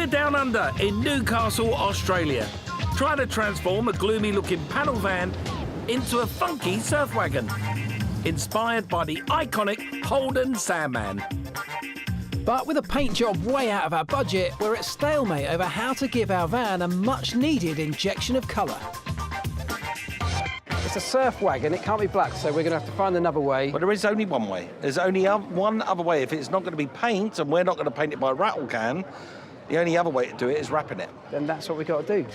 We're down under in Newcastle, Australia, trying to transform a gloomy-looking panel van into a funky surf wagon, inspired by the iconic Holden Sandman. But with a paint job way out of our budget, we're at stalemate over how to give our van a much-needed injection of colour. It's a surf wagon, it can't be black, so we're going to have to find another way. But there is only one way. There's only one other way. If it's not going to be paint, and we're not going to paint it by rattle can, the only other way to do it is wrapping it. Then that's what we've got to do.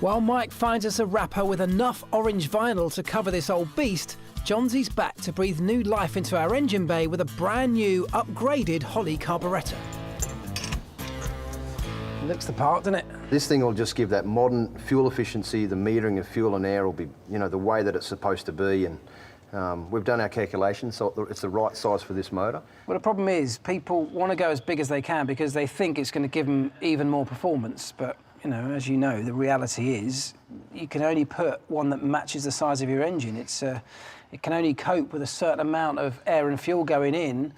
While Mike finds us a wrapper with enough orange vinyl to cover this old beast, Jonzy's back to breathe new life into our engine bay with a brand new, upgraded Holley carburettor. Looks the part, doesn't it? This thing will just give that modern fuel efficiency. The metering of fuel and air will be, you know, the way that it's supposed to be. And we've done our calculations, so it's the right size for this motor. Well, the problem is people want to go as big as they can because they think it's going to give them even more performance. But, you know, as you know, the reality is you can only put one that matches the size of your engine. It can only cope with a certain amount of air and fuel going in.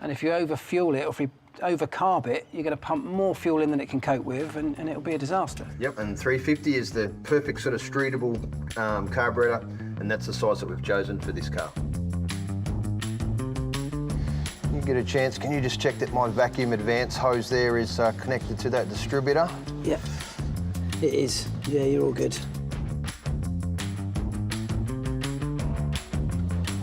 And if you over-fuel it, or if you over-carb it, you're going to pump more fuel in than it can cope with, and it'll be a disaster. Yep, and 350 is the perfect sort of streetable carburettor, and that's the size that we've chosen for this car. You get a chance, can you just check that my vacuum advance hose there is connected to that distributor? Yep, it is. Yeah, you're all good.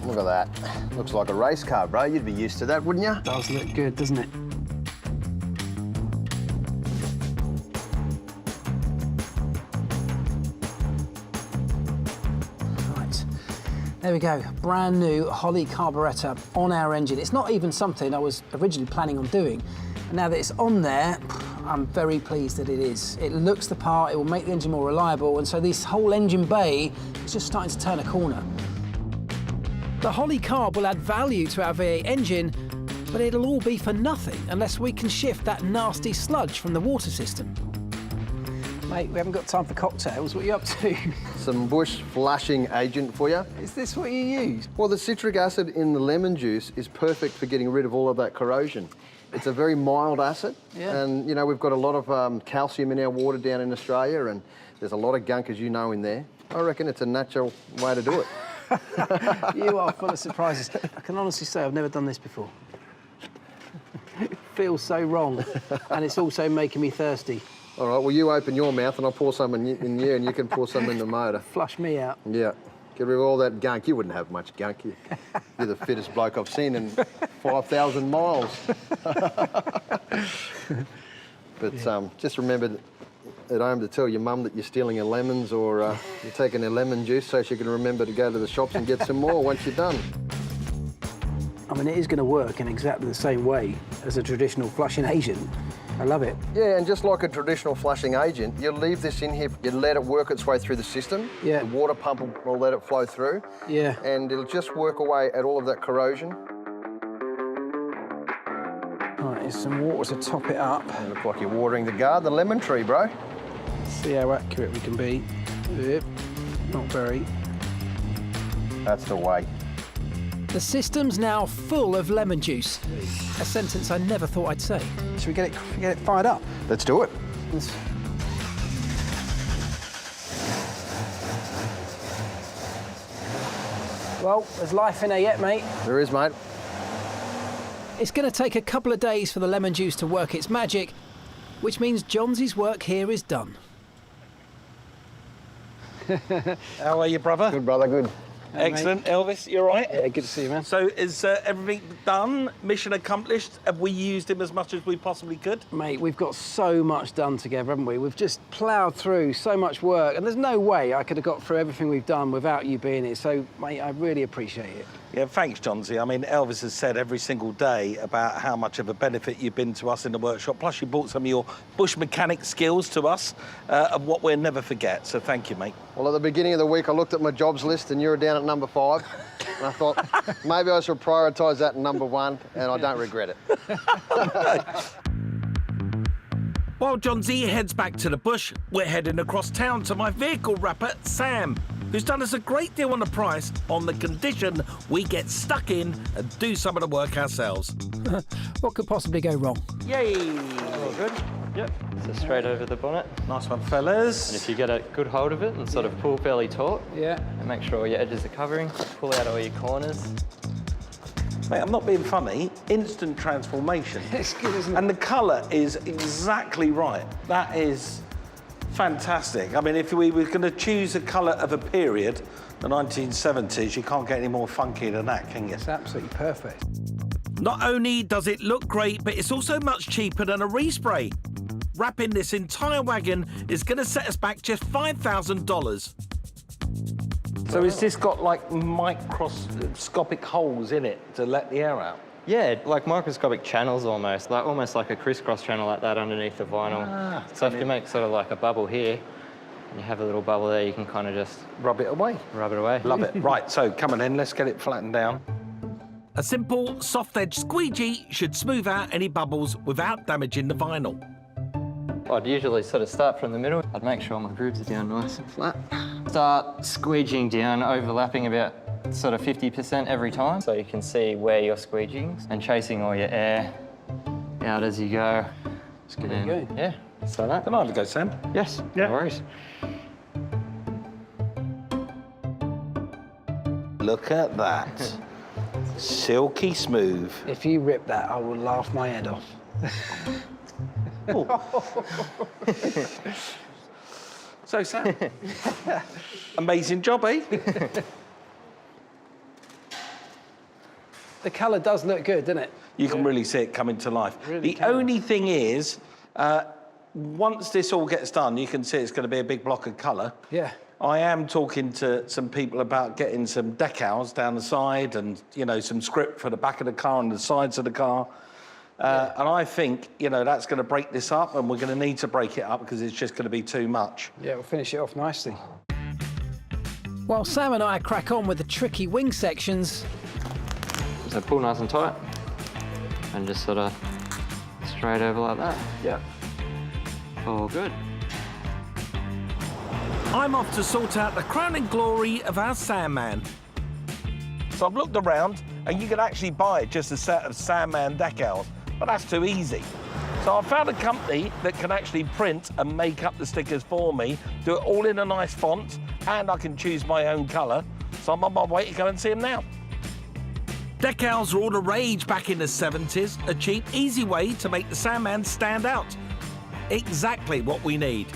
Look at that. Looks like a race car, bro. You'd be used to that, wouldn't you? Does look good, doesn't it? Right. There we go. Brand new Holley carburettor on our engine. It's not even something I was originally planning on doing. And now that it's on there, I'm very pleased that it is. It looks the part, it will make the engine more reliable, and so this whole engine bay is just starting to turn a corner. The Holley carb will add value to our V8 engine, but it'll all be for nothing unless we can shift that nasty sludge from the water system. Mate, we haven't got time for cocktails. What are you up to? Some bush flushing agent for you. Is this what you use? Well, the citric acid in the lemon juice is perfect for getting rid of all of that corrosion. It's a very mild acid, and, you know, we've got a lot of calcium in our water down in Australia, and there's a lot of gunk, as you know, in there. I reckon it's a natural way to do it. You are full of surprises. I can honestly say I've never done this before. It feels so wrong, and it's also making me thirsty. All right, well, you open your mouth and I'll pour some in you, and you can pour some in the motor. Flush me out. Yeah. Get rid of all that gunk. You wouldn't have much gunk. You're the fittest bloke I've seen in 5,000 miles. But just remember at home to tell your mum that you're stealing her lemons, or you're taking her lemon juice, so she can remember to go to the shops and get some more once you're done. I mean, it is going to work in exactly the same way as a traditional flushing agent. I love it. Yeah, and just like a traditional flushing agent, you leave this in here, you let it work its way through the system. Yeah. The water pump will let it flow through. Yeah. And it'll just work away at all of that corrosion. Right, here's some water to top it up. You look like you're watering the lemon tree, bro. See how accurate we can be. Yep. Not very. That's the way. The system's now full of lemon juice. A sentence I never thought I'd say. Should we get it fired up? Let's do it. Well, there's life in there yet, mate. There is, mate. It's going to take a couple of days for the lemon juice to work its magic, which means Jonzy's work here is done. How are you, brother? Good, brother, good. Hey, excellent. Mate. Elvis, you all right? Yeah, good to see you, man. So is everything done? Mission accomplished? Have we used him as much as we possibly could? Mate, we've got so much done together, haven't we? We've just ploughed through so much work, and there's no way I could have got through everything we've done without you being here. So, mate, I really appreciate it. Yeah, thanks, Jonzy. I mean, Elvis has said every single day about how much of a benefit you've been to us in the workshop. Plus, you brought some of your bush mechanic skills to us of what we'll never forget. So thank you, mate. Well, at the beginning of the week, I looked at my jobs list and you were down at number 5. And I thought, maybe I should prioritise that in number 1, and I don't regret it. While Jonzy heads back to the bush, we're heading across town to my vehicle wrapper, Sam. who's done us a great deal on the price on the condition we get stuck in and do some of the work ourselves. What could possibly go wrong? Yay! All good? Yep, so straight over the bonnet. Nice one, fellas. And if you get a good hold of it and sort of pull fairly taut, Yeah. and make sure all your edges are covering, pull out all your corners. Mate, I'm not being funny. Instant transformation. It's good, isn't it? And the colour is exactly right. That is fantastic. I mean, if we were going to choose a colour of a period, the 1970s, you can't get any more funky than that, can you? It's absolutely perfect. Not only does it look great, but it's also much cheaper than a respray. Wrapping this entire wagon is going to set us back just $5,000. So has this got like microscopic holes in it to let the air out? Yeah, like microscopic channels almost like a crisscross channel like that underneath the vinyl. So if you make sort of like a bubble here, and you have a little bubble there, you can kind of just Rub it away. rub it away. Love it. Right, so come on in, let's get it flattened down. A simple, soft-edged squeegee should smooth out any bubbles without damaging the vinyl. I'd usually sort of start from the middle. I'd make sure my grooves are down nice and flat. Start squeegeeing down, overlapping about sort of 50% every time, so you can see where you're squeegeeing and chasing all your air out as you go. Just get in. you go. Yeah, so that. Can I have a go, Sam? Yes, Yeah. no worries. Look at that. Silky smooth. If you rip that, I will laugh my head off. So, Sam, amazing job, eh? The colour does look good, doesn't it? You can really see it coming to life. Really The can. only thing is, once this all gets done, you can see it's going to be a big block of colour. Yeah. I am talking to some people about getting some decals down the side and, you know, some script for the back of the car and the sides of the car. And I think, you know, that's going to break this up, and we're going to need to break it up because it's just going to be too much. Yeah, we'll finish it off nicely. While Sam and I crack on with the tricky wing sections, So pull nice and tight, and just sort of straight over like that. Yeah. All good. I'm off to sort out the crowning glory of our Sandman. So I've looked around, and you can actually buy just a set of Sandman decals, but that's too easy. So I found a company that can actually print and make up the stickers for me, do it all in a nice font, and I can choose my own colour. So I'm on my way to go and see them now. Decals were all the rage back in the 70s, a cheap, easy way to make the Sandman stand out. Exactly what we need.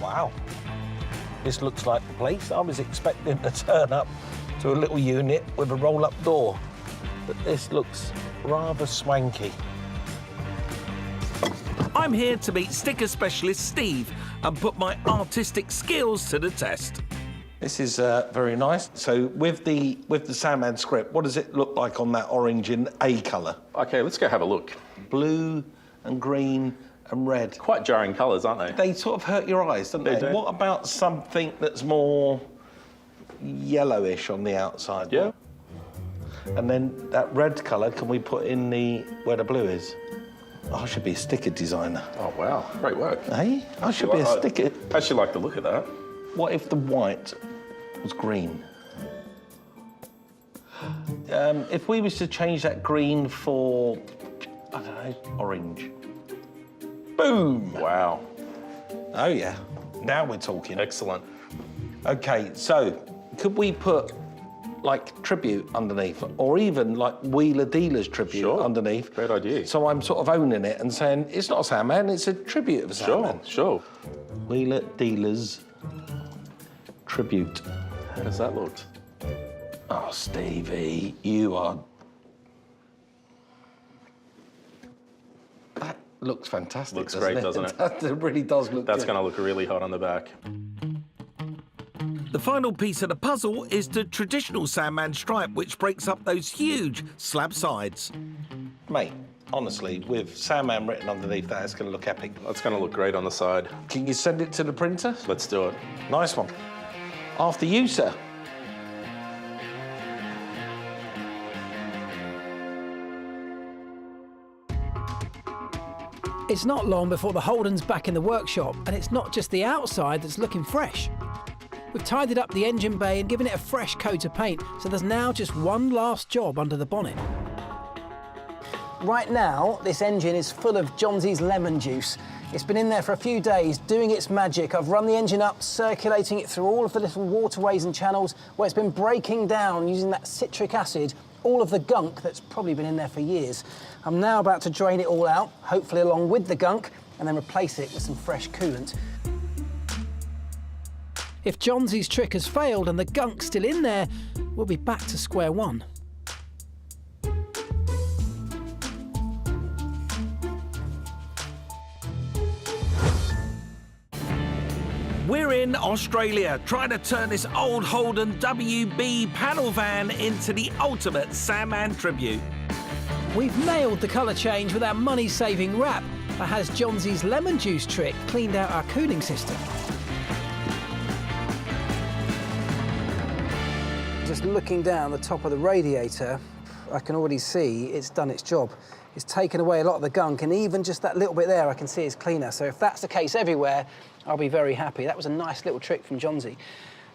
Wow. This looks like the place. I was expecting to turn up to a little unit with a roll-up door, but this looks rather swanky. I'm here to meet sticker specialist Steve and put my artistic skills to the test. This is very nice. So with the Sandman script, what does it look like on that orange in A colour? Okay, let's go have a look. Blue and green and red. Quite jarring colours, aren't they? They sort of hurt your eyes, don't they? They do. What about something that's more yellowish on the outside? Yeah. And then that red colour, can we put in where the blue is? Oh, I should be a sticker designer. Oh, wow. Great work. Hey, I should be a sticker. I actually like the look of that. What if the white was green? If we was to change that green for, I don't know, orange. Boom! Wow. Oh, yeah. Now we're talking. Excellent. Okay, so could we put like tribute underneath, or even like Wheeler Dealers tribute Sure. underneath? Great idea. So I'm sort of owning it and saying it's not a Sandman, it's a tribute of a Sandman. Sure. Wheeler Dealers tribute. How does that look? Oh, Stevie, you are. That looks fantastic. Looks great, doesn't it? It really does look That's good. going to look really hot on the back. The final piece of the puzzle is the traditional Sandman stripe, which breaks up those huge slab sides. Mate, honestly, with Sandman written underneath that, it's going to look epic. That's going to look great on the side. Can you send it to the printer? Let's do it. Nice one. After you, sir. it's not long before the Holden's back in the workshop, and it's not just the outside that's looking fresh. We've tidied up the engine bay and given it a fresh coat of paint, so there's now just one last job under the bonnet. Right now, this engine is full of Jonzy's lemon juice. It's been in there for a few days, doing its magic. I've run the engine up, circulating it through all of the little waterways and channels where it's been breaking down using that citric acid, all of the gunk that's probably been in there for years. I'm now about to drain it all out, hopefully along with the gunk, and then replace it with some fresh coolant. If Jonzy's trick has failed and the gunk's still in there, we'll be back to square one. We're in Australia, trying to turn this old Holden WB panel van into the ultimate Sandman tribute. We've nailed the colour change with our money-saving wrap, but has Jonzy's lemon juice trick cleaned out our cooling system? Just looking down the top of the radiator, I can already see it's done its job. It's taken away a lot of the gunk, and even just that little bit there I can see is cleaner. So if that's the case everywhere, I'll be very happy. That was a nice little trick from Jonzy.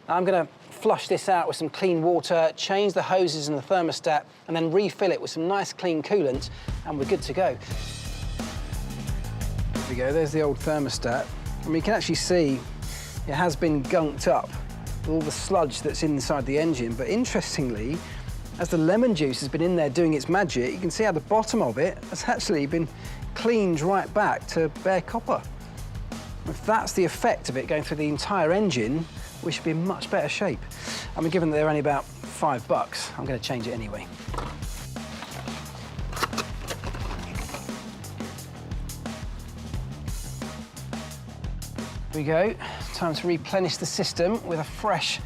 I'm going to flush this out with some clean water, change the hoses and the thermostat, and then refill it with some nice clean coolant, and we're good to go. There we go, there's the old thermostat. I mean, you can actually see it has been gunked up, all the sludge that's inside the engine, but interestingly, as the lemon juice has been in there doing its magic, you can see how the bottom of it has actually been cleaned right back to bare copper. If that's the effect of it going through the entire engine, we should be in much better shape. I mean, given that they're only about $5, I'm going to change it anyway. Here we go. Time to replenish the system with a fresh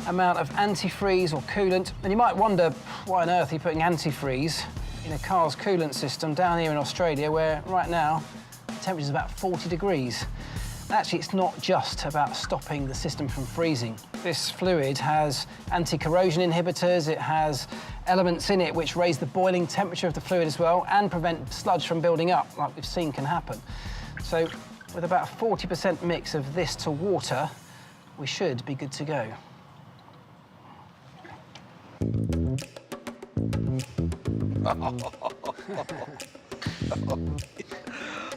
amount of antifreeze or coolant. And you might wonder why on earth you're putting antifreeze in a car's coolant system down here in Australia, where right now the temperature's about 40 degrees. Actually, it's not just about stopping the system from freezing. This fluid has anti-corrosion inhibitors, it has elements in it which raise the boiling temperature of the fluid as well and prevent sludge from building up, like we've seen can happen. So with about a 40% mix of this to water, we should be good to go.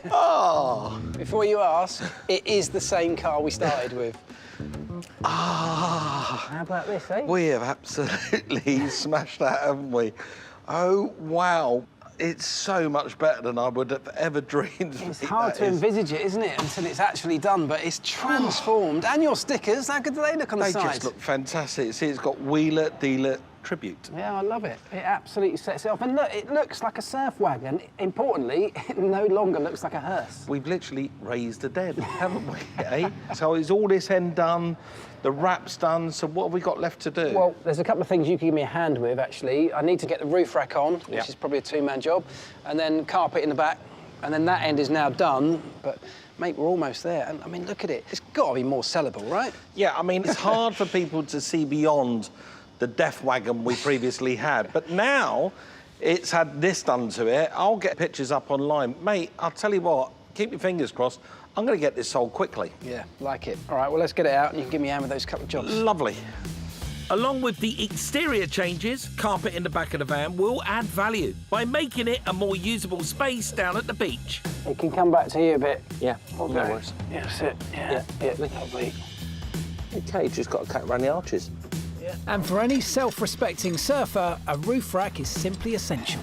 Oh! Before you ask, it is the same car we started with. Ah! How about this, eh? We have absolutely smashed that, haven't we? Oh, wow. It's so much better than I would have ever dreamed. It's hard to envisage it, isn't it, until it's actually done, but it's transformed. And your stickers, how good do they look on the side? They just look fantastic. See, it's got wheeler, dealer, tribute. Yeah, I love it. It absolutely sets it off. And look, it looks like a surf wagon. Importantly, it no longer looks like a hearse. We've literally raised the dead, haven't we, eh? So is all this end done? The wrap's done, so what have we got left to do? Well, there's a couple of things you can give me a hand with, actually. I need to get the roof rack on, which is probably a two-man job, and then carpet in the back, and then that end is now done, but mate, we're almost there. And I mean, look at it. It's got to be more sellable, right? Yeah, I mean, it's hard for people to see beyond the death wagon we previously had, but now it's had this done to it. I'll get pictures up online. Mate, I'll tell you what, keep your fingers crossed. I'm going to get this sold quickly. Yeah, like it. All right, well, let's get it out and you can give me a hand with those couple of jobs. Lovely. Along with the exterior changes, carpet in the back of the van will add value by making it a more usable space down at the beach. It can come back to you a bit. Yeah, Okay. no worries. Yeah, that's it. Yeah, lovely. Okay, just got to cut around the arches. And for any self-respecting surfer, a roof rack is simply essential.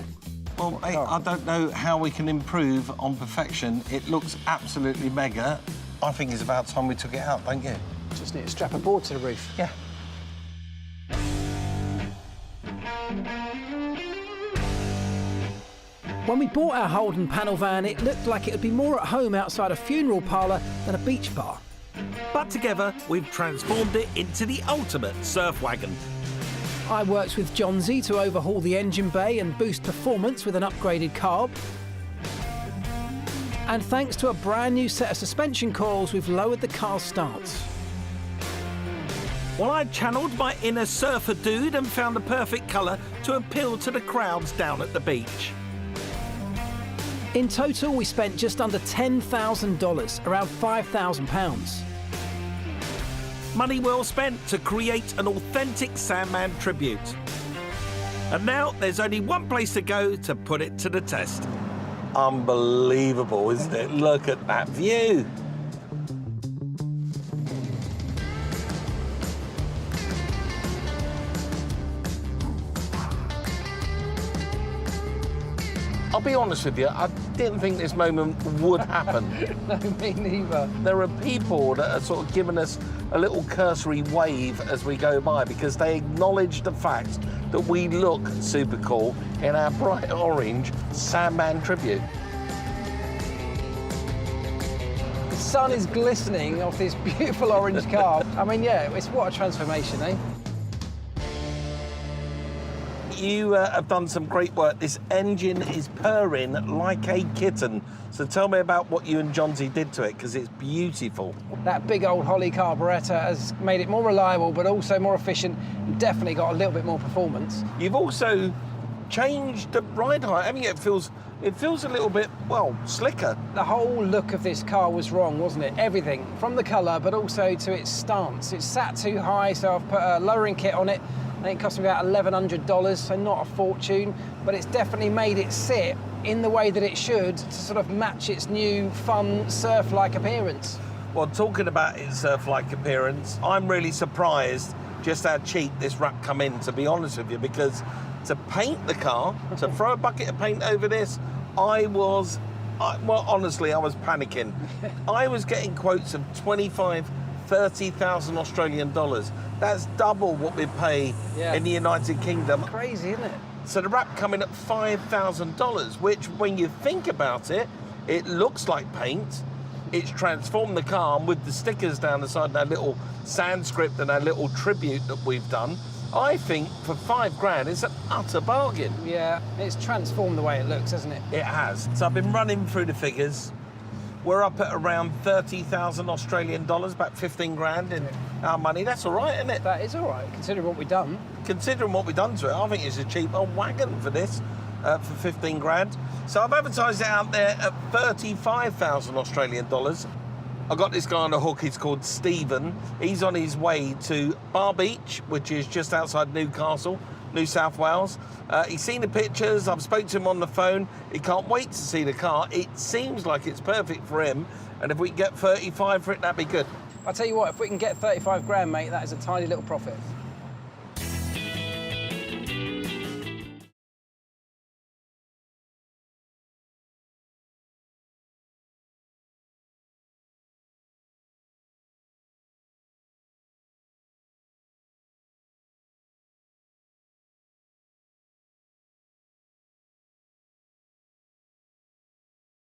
Well, mate, I don't know how we can improve on perfection. It looks absolutely mega. I think it's about time we took it out, don't you? Just need to strap a board to the roof. Yeah. When we bought our Holden panel van, it looked like it would be more at home outside a funeral parlour than a beach bar. But together, we've transformed it into the ultimate surf wagon. I worked with Jonzy to overhaul the engine bay and boost performance with an upgraded carb. And thanks to a brand new set of suspension coils, we've lowered the car's stance. Well, I channeled my inner surfer dude and found the perfect colour to appeal to the crowds down at the beach. In total, we spent just under $10,000, around £5,000. Money well spent to create an authentic Sandman tribute. And now there's only one place to go to put it to the test. Unbelievable, isn't it? Look at that view. I'll be honest with you, I didn't think this moment would happen. No, me neither. There are people that are sort of giving us a little cursory wave as we go by because they acknowledge the fact that we look super cool in our bright orange Sandman tribute. The sun is glistening off this beautiful orange car. I mean, yeah, it's what a transformation, eh? You have done some great work. This engine is purring like a kitten. So tell me about what you and Jonzy did to it, because it's beautiful. That big old Holly carburettor has made it more reliable, but also more efficient, and definitely got a little bit more performance. You've also changed the ride height, haven't you? It feels a little bit, well, slicker. The whole look of this car was wrong, wasn't it? Everything, from the colour, but also to its stance. It sat too high, so I've put a lowering kit on it. And it cost me about $1,100, so not a fortune, but it's definitely made it sit in the way that it should to sort of match its new, fun, surf-like appearance. Well, talking about its surf-like appearance, I'm really surprised just how cheap this wrap come in, to be honest with you, because to paint the car, to throw a bucket of paint over this, well, honestly, I was panicking. I was getting quotes of 25, 30,000 Australian dollars. That's double what we pay in the United Kingdom. Crazy, isn't it? So the wrap coming at $5,000, which when you think about it, it looks like paint. It's transformed the car, and with the stickers down the side and our little Sanskrit and our little tribute that we've done, I think for $5,000 it's an utter bargain. Yeah, it's transformed the way it looks, hasn't it? It has. So I've been running through the figures. We're up at around 30,000 Australian dollars, about 15 grand in our money. That's all right, isn't it? That is all right, considering what we've done. Considering what we've done to it, I think it's a cheap old wagon for this, for 15 grand. So I've advertised it out there at 35,000 Australian dollars. I've got this guy on the hook, he's called Stephen. He's on his way to Bar Beach, which is just outside Newcastle, New South Wales. He's seen the pictures, I've spoken to him on the phone. He can't wait to see the car. It seems like it's perfect for him, and if we can get 35 for it, that'd be good. I'll tell you what, if we can get 35 grand, mate, that is a tiny little profit.